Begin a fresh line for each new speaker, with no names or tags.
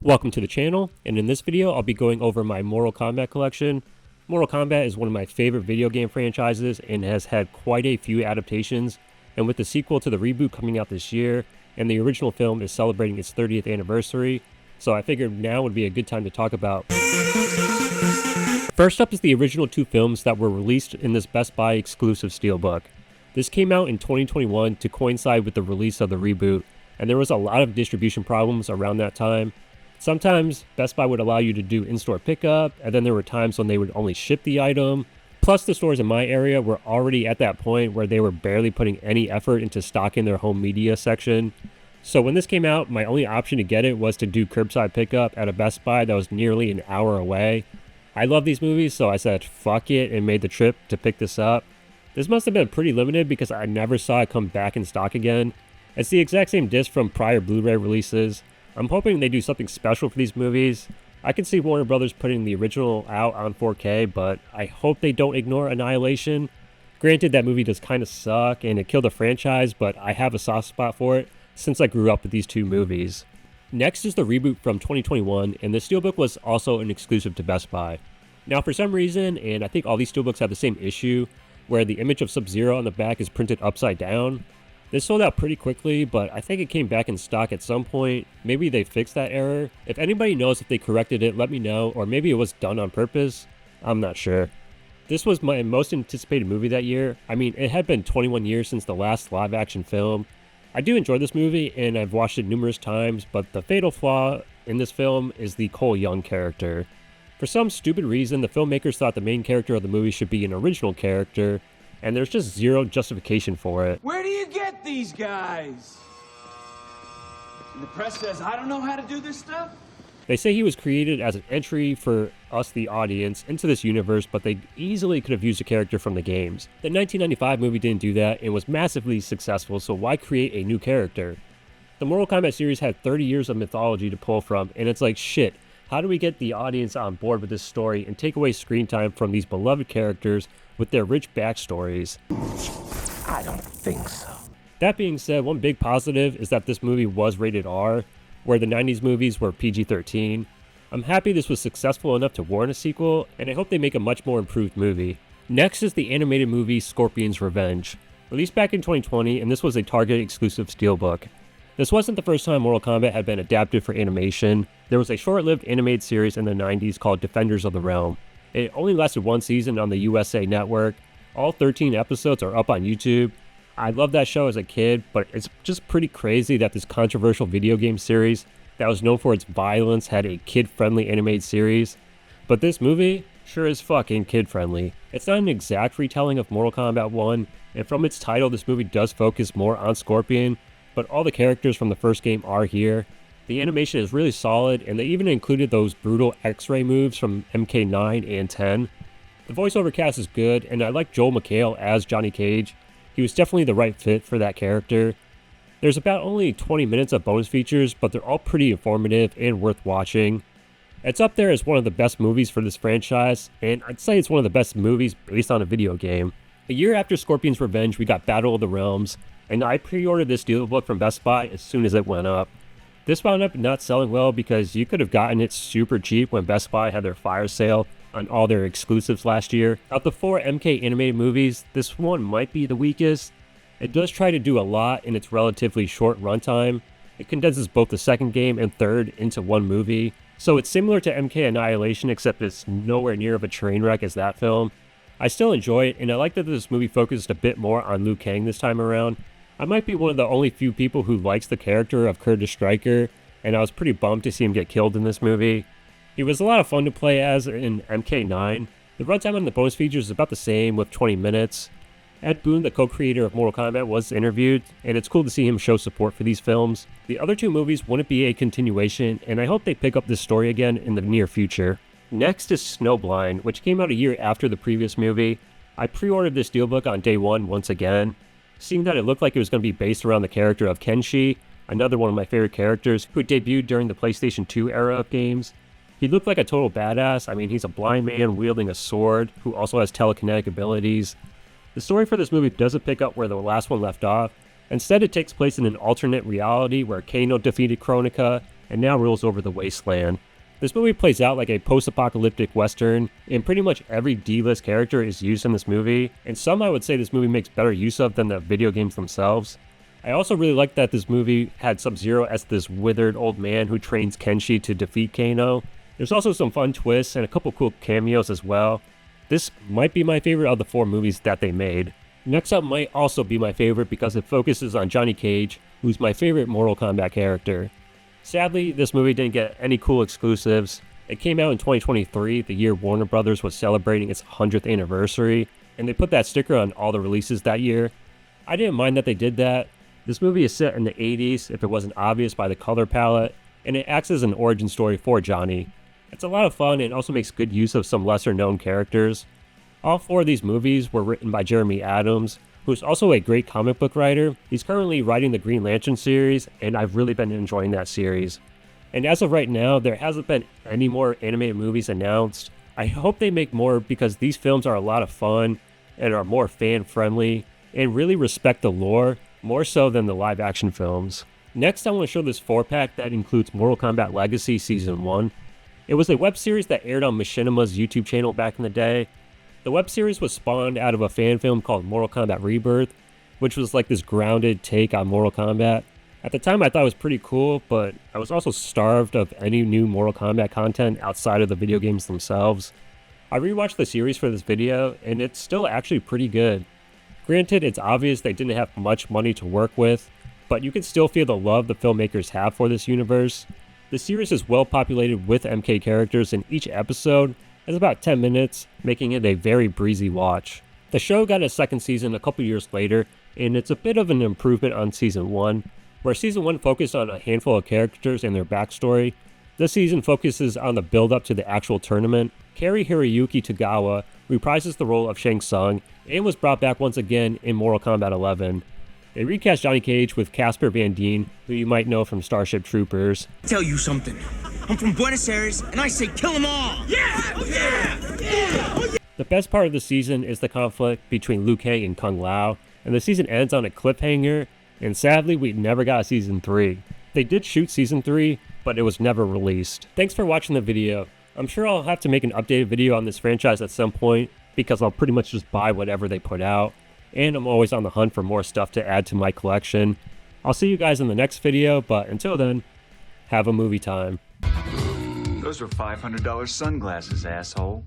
Welcome to the channel, and in this video I'll be going over my Mortal Kombat collection. Mortal Kombat is one of my favorite video game franchises and has had quite a few adaptations, and with the sequel to the reboot coming out this year, and the original film is celebrating its 30th anniversary, so I figured now would be a good time to talk about. First up is the original two films that were released in this Best Buy exclusive Steelbook. This came out in 2021 to coincide with the release of the reboot, and there was a lot of distribution problems around that time. Sometimes Best Buy would allow you to do in-store pickup, and then there were times when they would only ship the item. Plus, the stores in my area were already at that point where they were barely putting any effort into stocking their home media section. So when this came out, my only option to get it was to do curbside pickup at a Best Buy that was nearly an hour away. I love these movies, so I said fuck it and made the trip to pick this up. This must have been pretty limited because I never saw it come back in stock again. It's the exact same disc from prior Blu-ray releases. I'm hoping they do something special for these movies. I can see Warner Brothers putting the original out on 4K, but I hope they don't ignore Annihilation. Granted, that movie does kind of suck and it killed the franchise, but I have a soft spot for it since I grew up with these two movies. Next is the reboot from 2021, and the Steelbook was also an exclusive to Best Buy. Now, for some reason, and I think all these Steelbooks have the same issue, where the image of Sub-Zero on the back is printed upside down. This sold out pretty quickly, but I think it came back in stock at some point. Maybe they fixed that error. If anybody knows if they corrected it, let me know, or maybe it was done on purpose. I'm not sure. This was my most anticipated movie that year. I mean, it had been 21 years since the last live-action film. I do enjoy this movie, and I've watched it numerous times, but the fatal flaw in this film is the Cole Young character. For some stupid reason, the filmmakers thought the main character of the movie should be an original character, and there's just zero justification for it.
Where do you get these guys? And the press says I don't know how to do this stuff?
They say he was created as an entry for us, the audience, into this universe, but they easily could have used a character from the games. The 1995 movie didn't do that and was massively successful, so why create a new character? The Mortal Kombat series had 30 years of mythology to pull from, and it's like, shit, how do we get the audience on board with this story and take away screen time from these beloved characters with their rich backstories?
I don't think so.
That being said, one big positive is that this movie was rated R, where the 90s movies were PG-13. I'm happy this was successful enough to warrant a sequel, and I hope they make a much more improved movie. Next is the animated movie Scorpion's Revenge. Released back in 2020, and this was a Target exclusive Steelbook. This wasn't the first time Mortal Kombat had been adapted for animation. There was a short-lived animated series in the 90s called Defenders of the Realm. It only lasted one season on the USA Network. All 13 episodes are up on YouTube. I loved that show as a kid, but it's just pretty crazy that this controversial video game series that was known for its violence had a kid-friendly animated series. But this movie sure is fucking kid-friendly. It's not an exact retelling of Mortal Kombat 1, and from its title, this movie does focus more on Scorpion, but all the characters from the first game are here. The animation is really solid, and they even included those brutal X-ray moves from MK9 and 10. The voiceover cast is good, and I like Joel McHale as Johnny Cage. He was definitely the right fit for that character. There's about only 20 minutes of bonus features, but they're all pretty informative and worth watching. It's up there as one of the best movies for this franchise, and I'd say it's one of the best movies based on a video game. A year after Scorpion's Revenge, we got Battle of the Realms, and I pre-ordered this Steelbook from Best Buy as soon as it went up. This wound up not selling well because you could have gotten it super cheap when Best Buy had their fire sale on all their exclusives last year. Of the 4 MK animated movies, this one might be the weakest. It does try to do a lot in its relatively short runtime. It condenses both the second game and third into one movie. So it's similar to MK Annihilation, except it's nowhere near of a train wreck as that film. I still enjoy it, and I like that this movie focused a bit more on Liu Kang this time around. I might be one of the only few people who likes the character of Curtis Stryker, and I was pretty bummed to see him get killed in this movie. He was a lot of fun to play as in MK9. The runtime on the bonus features is about the same, with 20 minutes. Ed Boon, the co-creator of Mortal Kombat, was interviewed, and it's cool to see him show support for these films. The other two movies wouldn't be a continuation, and I hope they pick up this story again in the near future. Next is Snowblind, which came out a year after the previous movie. I pre-ordered this Steelbook on day one once again. Seeing that it looked like it was going to be based around the character of Kenshi, another one of my favorite characters who debuted during the PlayStation 2 era of games. He looked like a total badass. I mean, he's a blind man wielding a sword who also has telekinetic abilities. The story for this movie doesn't pick up where the last one left off. Instead, it takes place in an alternate reality where Kano defeated Kronika, and now rules over the wasteland. This movie plays out like a post-apocalyptic western, and pretty much every D-list character is used in this movie, and some I would say this movie makes better use of than the video games themselves. I also really like that this movie had Sub-Zero as this withered old man who trains Kenshi to defeat Kano. There's also some fun twists and a couple cool cameos as well. This might be my favorite of the 4 movies that they made. Next up might also be my favorite because it focuses on Johnny Cage, who's my favorite Mortal Kombat character. Sadly, this movie didn't get any cool exclusives. It came out in 2023, the year Warner Brothers was celebrating its 100th anniversary, and they put that sticker on all the releases that year. I didn't mind that they did that. This movie is set in the 80s, if it wasn't obvious by the color palette, and it acts as an origin story for Johnny. It's a lot of fun and also makes good use of some lesser known characters. All 4 of these movies were written by Jeremy Adams, who's also a great comic book writer. He's currently writing the Green Lantern series, and I've really been enjoying that series. And as of right now, there hasn't been any more animated movies announced. I hope they make more because these films are a lot of fun and are more fan-friendly and really respect the lore, more so than the live-action films. Next, I want to show this 4-pack that includes Mortal Kombat Legacy Season 1. It was a web series that aired on Machinima's YouTube channel back in the day. The web series was spawned out of a fan film called Mortal Kombat Rebirth, which was like this grounded take on Mortal Kombat. At the time I thought it was pretty cool, but I was also starved of any new Mortal Kombat content outside of the video games themselves. I rewatched the series for this video, and it's still actually pretty good. Granted, it's obvious they didn't have much money to work with, but you can still feel the love the filmmakers have for this universe. The series is well populated with MK characters, and each episode is about 10 minutes, making it a very breezy watch. The show got a second season a couple years later, and it's a bit of an improvement on Season 1, where Season 1 focused on a handful of characters and their backstory. This season focuses on the build-up to the actual tournament. Cary Hiroyuki Tagawa reprises the role of Shang Tsung, and was brought back once again in Mortal Kombat 11. They recast Johnny Cage with Casper Van Dien, who you might know from Starship Troopers.
Tell you something. I'm from Buenos Aires, and I say kill them all! Yeah! Oh, yeah! Yeah! Oh, yeah!
The best part of the season is the conflict between Liu Kang and Kung Lao, and the season ends on a cliffhanger, and sadly we never got a Season 3. They did shoot Season 3, but it was never released. Thanks for watching the video. I'm sure I'll have to make an updated video on this franchise at some point, because I'll pretty much just buy whatever they put out, and I'm always on the hunt for more stuff to add to my collection. I'll see you guys in the next video, but until then, have a movie time.
Those were $500 sunglasses, asshole.